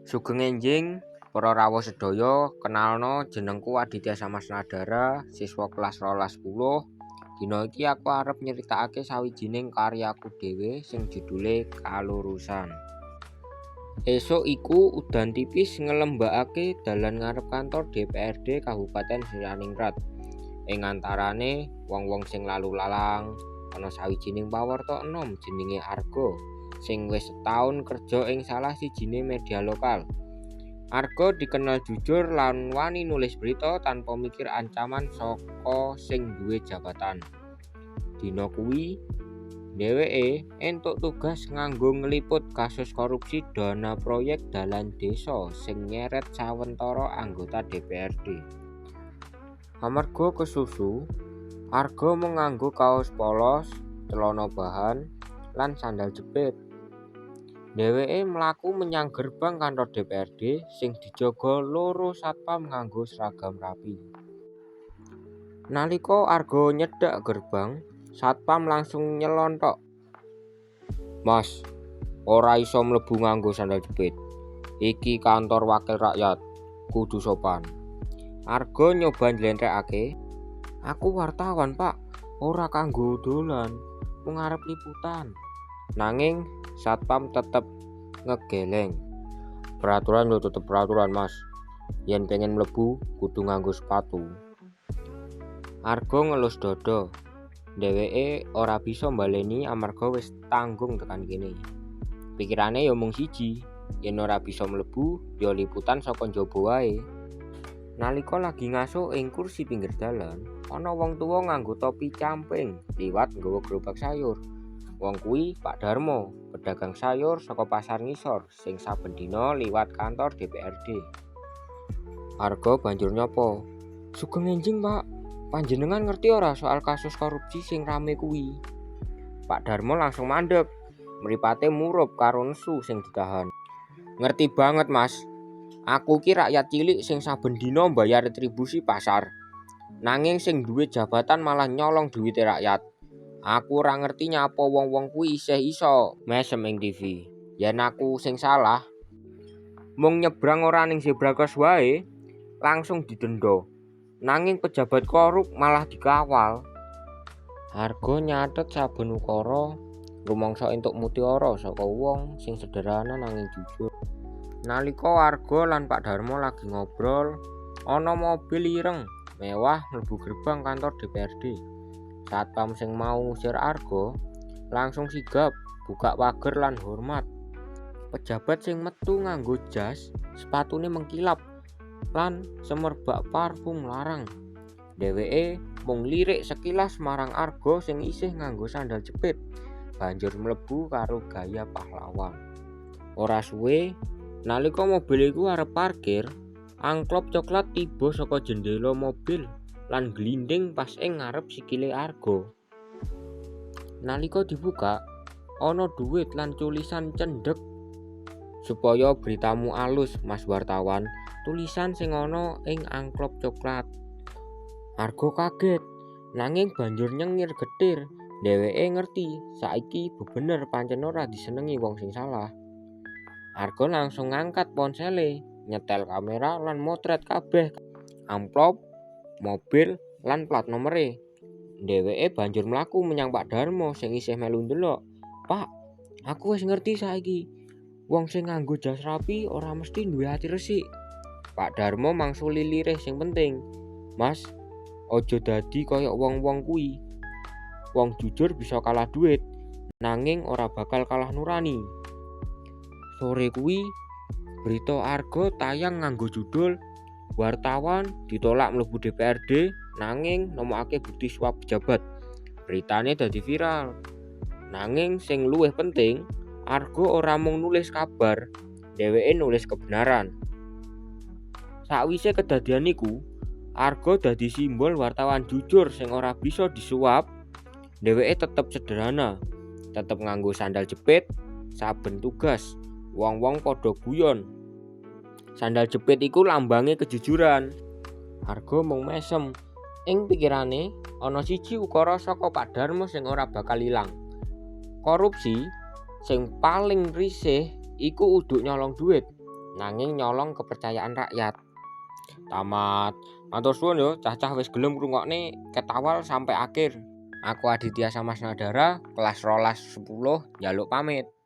Sugeng enjing para rawuh sedaya, kenalno jenengku Aditya Samasnadara, siswa kelas 12-10. Dina iki aku arep nyeritakake sawijining karyaku dhewe sing judule Kalurusan. Esuk iku udan tipis ngelembakake dalan ngarep kantor DPRD Kabupaten Suraningrat. Ing antarane wong-wong sing lalu lalang, ana sawijining pawarta enom jenenge Arga sing wis setahun kerja ing salah sijine media lokal. Arga dikenal jujur lan wani nulis berita tanpa mikir ancaman saka sing duwe jabatan. Dina kuwi dheweke entuk tugas nganggo ngliput kasus korupsi dana proyek dalan desa sing nyeret sawentara anggota DPRD. Amarga kesusu, Arga menganggo kaos polos, celana bahan, lan sandal jepit. Dheweke mlaku menyang gerbang kantor DPRD sing dijaga loro satpam nganggo seragam rapi. Nalika Arga nyedhak gerbang, satpam langsung nyelontok. "Mas, ora iso mlebu nganggo sandal jepit. Iki kantor wakil rakyat, kudu sopan." Arga nyoba njlentrekake, "Aku wartawan, Pak, ora kanggo dolan, mung arep liputan." Nanging satpam tetep ngegeleng. "Peraturan yo tetep peraturan, Mas. Yen pengen mlebu kudu nganggo sepatu." Arga ngelus dada. Dheweke ora bisa mbaleni amarga wis tanggung tekan kene. Pikirane yo mung siji, yen ora bisa mlebu yo liputan saka njaba wae. Nalika lagi ngaso ing kursi pinggir dalan, ana wong tuwa nganggo topi camping liwat nggawa gerobak sayur. Wong kuwi Pak Darmo, pedagang sayur saka pasar ngisor sing saben dina liwat kantor DPRD. Arga banjur nyapa, "Sugeng enjing, Pak. Panjenengan ngerti ora soal kasus korupsi sing rame kuwi?" Pak Darmo langsung mandeg, mripate murup karo nesu sing ditahan. "Ngerti banget, Mas. Aku ki rakyat cilik sing saben dina mbayar retribusi pasar. Nanging sing duwe jabatan malah nyolong duwite rakyat. Aku ora ngerti nyapa wong-wong kuwi isih iso mesem ing TV. Yen aku sing salah, mung nyebrang ora ning zebra cross wae langsung didenda. Nanging pejabat korup malah dikawal." Arga nyatet saben ukara rumangsa entuk mutiara saka wong sing sederhana nanging jujur. Nalika Arga lan Pak Darmo lagi ngobrol, ana mobil ireng mewah mlebu gerbang kantor DPRD. Satpam sing mau ngusir Arga langsung sigap, buka pager lan hormat. Pejabat sing metu nganggo jas, sepatune mengkilap lan semerbak parfum larang. Dheweke mung lirik sekilas marang Arga sing isih nganggo sandal jepit, banjur mlebu karo gaya pahlawan. Ora suwe, nalika mobil iku arep parkir, amplop coklat tiba saka jendela mobil lan glinding pas ing ngarep sikile Arga. Nalika dibuka, ana dhuwit lan tulisan cendhek, "Supaya beritamu alus, Mas wartawan." Tulisan sing ana ing amplop coklat. Arga kaget, nanging banjur nyengir getir. Dheweke ngerti saiki bebener pancen ora disenengi wong sing salah. Arga langsung ngangkat ponsele, nyetel kamera lan motret kabeh amplop, mobil, lan plat nomere. Dheweke banjur mlaku menyang Pak Darmo sing isih melu ndelok. "Pak, aku wis ngerti saiki. Wong sing nganggo jas rapi ora mesti duwe ati resik." Pak Darmo mangsuli lirih sing penting, "Mas, aja dadi kaya wong-wong kuwi. Wong jujur bisa kalah duit, nanging ora bakal kalah nurani." Sore kuwi, berita Arga tayang nganggo judul "Wartawan ditolak mlebu DPRD nanging nemokake bukti suap pejabat." Beritane dadi viral. Nanging sing luwih penting, Arga ora mung nulis kabar, dheweke nulis kebenaran. Sakwise kedadian iku, Arga dadi simbol wartawan jujur sing ora bisa disuap. Dheweke tetep sederhana, tetep nganggo sandal jepit, saben tugas wong-wong padha guyon. Sandal jepit iku lambange kejujuran. Arga mung mesem. Ing pikirane ana siji ukara saka Pak Darmo sing ora bakal ilang. Korupsi sing paling risih iku uduk nyolong duit. nanging nyolong kepercayaan rakyat. Tamat. Matur suwun yo, cah-cah wis gelem ngrungokne ket awal sampai akhir. Aku Aditya Samasnadara, kelas 12 10 njaluk pamit.